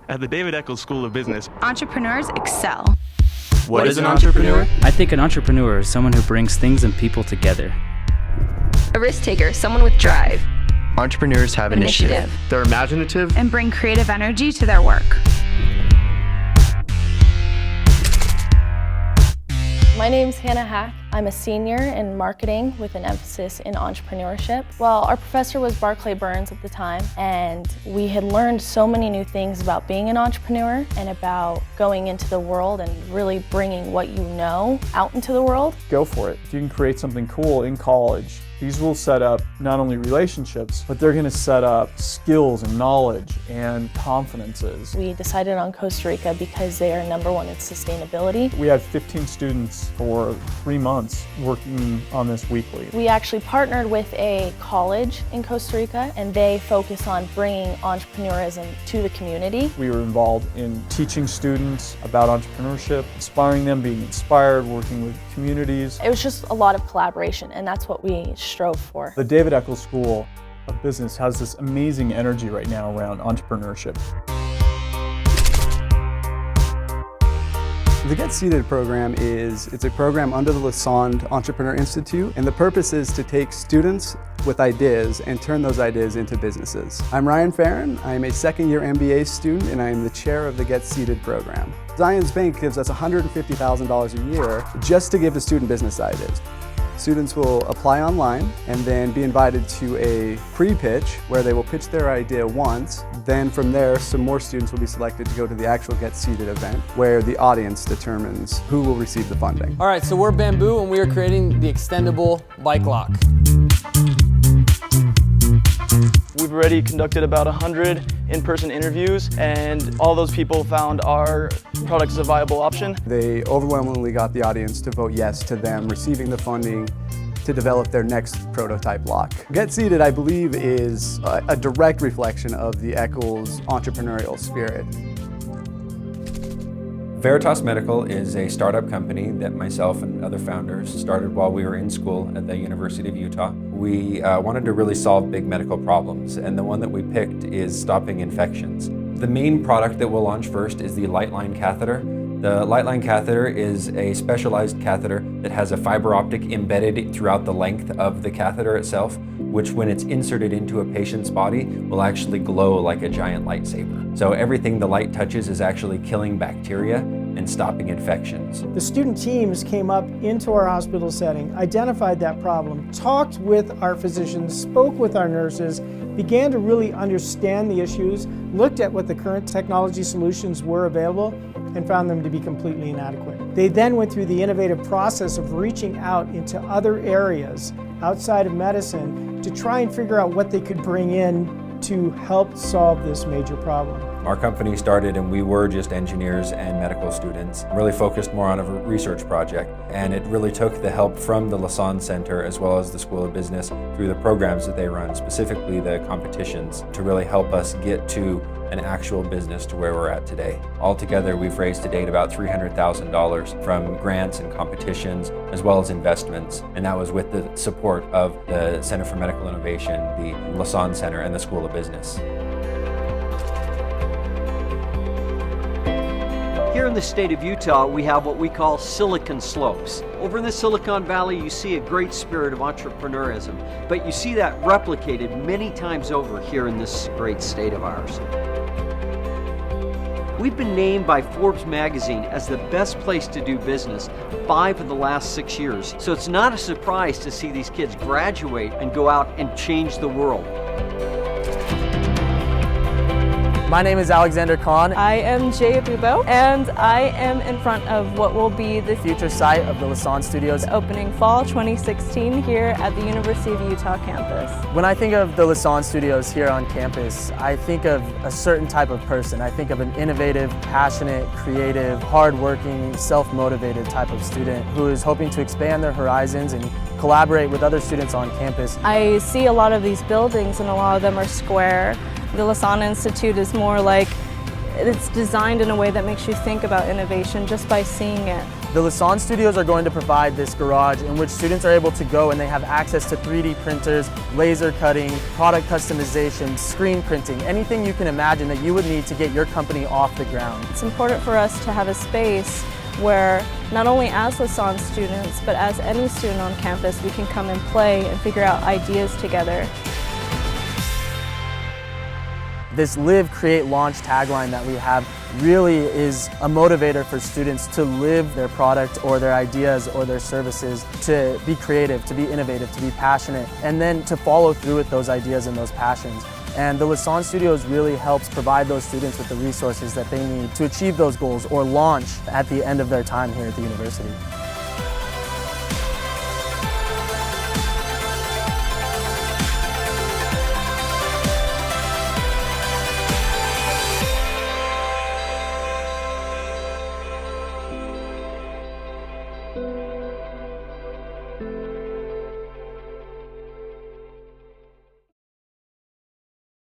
At the David Eccles School of Business, entrepreneurs excel. What is an entrepreneur? I think an entrepreneur is someone who brings things and people together. A risk taker, someone with drive. Entrepreneurs have initiative. They're imaginative And bring creative energy to their work. My name's Hannah Hack. I'm a senior in marketing with an emphasis in entrepreneurship. Well, our professor was Barclay Burns at the time, and we had learned so many new things about being an entrepreneur and about going into the world and really bringing what you know out into the world. Go for it. If you can create something cool in college, these will set up not only relationships, but they're going to set up skills and knowledge and confidences. We decided on Costa Rica because they are #1 in sustainability. We had 15 students for 3 months working on this weekly. We actually partnered with a college in Costa Rica, and they focus on bringing entrepreneurism to the community. We were involved in teaching students about entrepreneurship, inspiring them, being inspired, working with communities. It was just a lot of collaboration, and that's what we strove for. The David Eccles School of Business has this amazing energy right now around entrepreneurship. The Get Seated program it's a program under the Lassonde Entrepreneur Institute, and the purpose is to take students with ideas and turn those ideas into businesses. I'm Ryan Farron. I am a second-year MBA student, and I am the chair of the Get Seated program. Zions Bank gives us $150,000 a year just to give the student business ideas. Students will apply online and then be invited to a pre-pitch where they will pitch their idea once. Then from there, some more students will be selected to go to the actual Get Seated event where the audience determines who will receive the funding. All right, so we're Bamboo and we are creating the extendable bike lock. We've already conducted about 100 in-person interviews, and all those people found our product as a viable option. They overwhelmingly got the audience to vote yes to them receiving the funding to develop their next prototype lock. Get Seated, I believe, is a direct reflection of the Eccles entrepreneurial spirit. Veritas Medical is a startup company that myself and other founders started while we were in school at the University of Utah. We wanted to really solve big medical problems, and the one that we picked is stopping infections. The main product that we'll launch first is the Lightline catheter. The Lightline catheter is a specialized catheter that has a fiber optic embedded throughout the length of the catheter itself, which when it's inserted into a patient's body will actually glow like a giant lightsaber. So everything the light touches is actually killing bacteria and stopping infections. The student teams came up into our hospital setting, identified that problem, talked with our physicians, spoke with our nurses, began to really understand the issues, looked at what the current technology solutions were available, and found them to be completely inadequate. They then went through the innovative process of reaching out into other areas outside of medicine to try and figure out what they could bring in to help solve this major problem. Our company started and we were just engineers and medical students, really focused more on a research project. And it really took the help from the Lassonde Center as well as the School of Business through the programs that they run, specifically the competitions, to really help us get to an actual business to where we're at today. Altogether, we've raised to date about $300,000 from grants and competitions, as well as investments, and that was with the support of the Center for Medical Innovation, the Lassonde Center, and the School of Business. Here in the state of Utah, we have what we call Silicon Slopes. Over in the Silicon Valley, you see a great spirit of entrepreneurism, but you see that replicated many times over here in this great state of ours. We've been named by Forbes magazine as the best place to do business 5 of the last 6 years. So it's not a surprise to see these kids graduate and go out and change the world. My name is Alexander Kahn. I am Jay Abubo, and I am in front of what will be the future site of the LeSean Studios, opening fall 2016 here at the University of Utah campus. When I think of the LeSean Studios here on campus, I think of a certain type of person. I think of an innovative, passionate, creative, hardworking, self-motivated type of student who is hoping to expand their horizons and collaborate with other students on campus. I see a lot of these buildings, and a lot of them are square. The LeSean Institute is more like it's designed in a way that makes you think about innovation just by seeing it. The LeSean Studios are going to provide this garage in which students are able to go and they have access to 3D printers, laser cutting, product customization, screen printing, anything you can imagine that you would need to get your company off the ground. It's important for us to have a space where not only as LeSean students, but as any student on campus, we can come and play and figure out ideas together. This Live, Create, Launch tagline that we have really is a motivator for students to live their product or their ideas or their services, to be creative, to be innovative, to be passionate, and then to follow through with those ideas and those passions. And the LeSean Studios really helps provide those students with the resources that they need to achieve those goals or launch at the end of their time here at the university.